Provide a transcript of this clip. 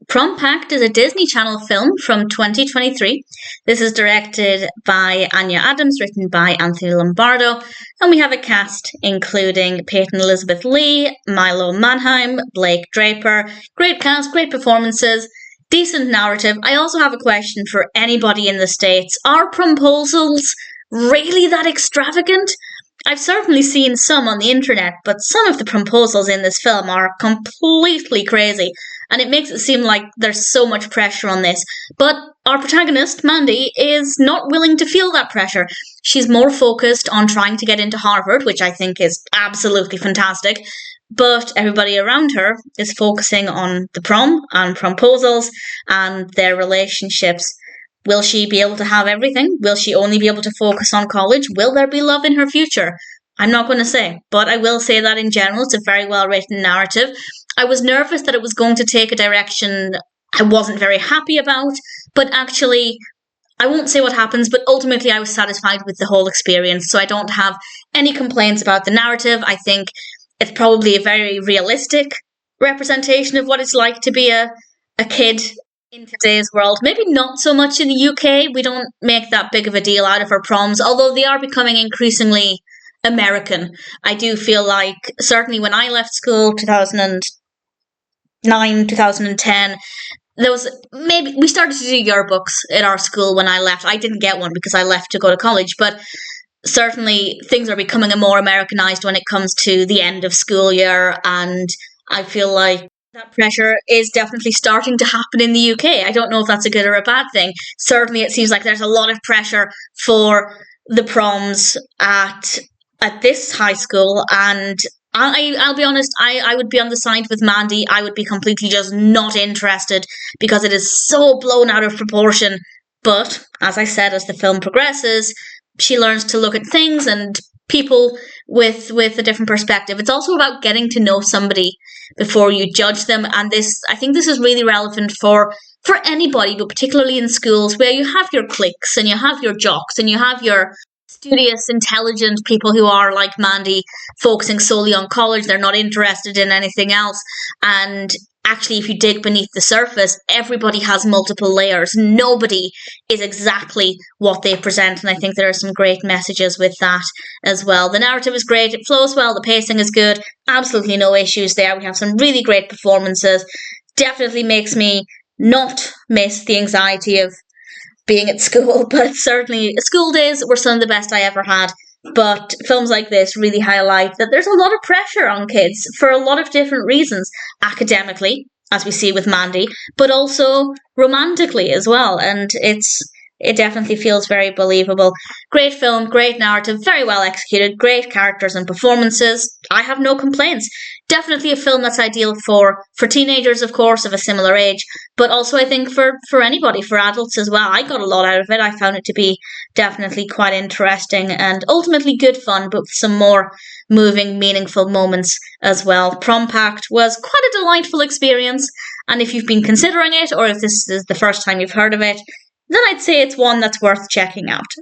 Prom Pact is a Disney Channel film from 2023. This is directed by Anya Adams, written by Anthony Lombardo, and we have a cast including Peyton Elizabeth Lee, Milo Manheim, Blake Draper. Great cast, great performances, decent narrative. I also have a question for anybody in the States. Are promposals really that extravagant? I've certainly seen some on the internet, but some of the proposals in this film are completely crazy, and it makes it seem like there's so much pressure on this. But our protagonist, Mandy, is not willing to feel that pressure. She's more focused on trying to get into Harvard, which I think is absolutely fantastic, but everybody around her is focusing on the prom and promposals and their relationships. Will she be able to have everything? Will she only be able to focus on college? Will there be love in her future? I'm not going to say, but I will say that in general, it's a very well-written narrative. I was nervous that it was going to take a direction I wasn't very happy about, but actually, I won't say what happens, but ultimately I was satisfied with the whole experience, so I don't have any complaints about the narrative. I think it's probably a very realistic representation of what it's like to be a kid in today's world. Maybe not so much in the UK. We don't make that big of a deal out of our proms, although they are becoming increasingly American. I do feel like, certainly when I left school, 2009, 2010, there was maybe, we started to do yearbooks at our school when I left. I didn't get one because I left to go to college, but certainly things are becoming more Americanized when it comes to the end of school year, and I feel like that pressure is definitely starting to happen in the UK. I don't know if that's a good or a bad thing. Certainly it seems like there's a lot of pressure for the proms at this high school, and I'll be honest, I would be on the side with Mandy. I would be completely just not interested because it is so blown out of proportion. But, as I said, as the film progresses, she learns to look at things and people with a different perspective. It's also about getting to know somebody before you judge them, and I think this is really relevant for anybody, but particularly in schools where you have your cliques and you have your jocks and you have your studious, intelligent people who are like Mandy, focusing solely on college. They're not interested in anything else. And actually, if you dig beneath the surface, everybody has multiple layers. Nobody is exactly what they present. And I think there are some great messages with that as well. The narrative is great. It flows well. The pacing is good. Absolutely no issues there. We have some really great performances. Definitely makes me not miss the anxiety of being at school, but certainly school days were some of the best I ever had. But films like this really highlight that there's a lot of pressure on kids for a lot of different reasons, academically, as we see with Mandy, but also romantically as well. And it definitely feels very believable. Great film, great narrative, very well executed, great characters and performances. I have no complaints. Definitely a film that's ideal for teenagers, of course, of a similar age, but also I think for anybody, for adults as well. I got a lot out of it. I found it to be definitely quite interesting and ultimately good fun, but with some more moving, meaningful moments as well. Prom Pact was quite a delightful experience, and if you've been considering it, or if this is the first time you've heard of it, then I'd say it's one that's worth checking out.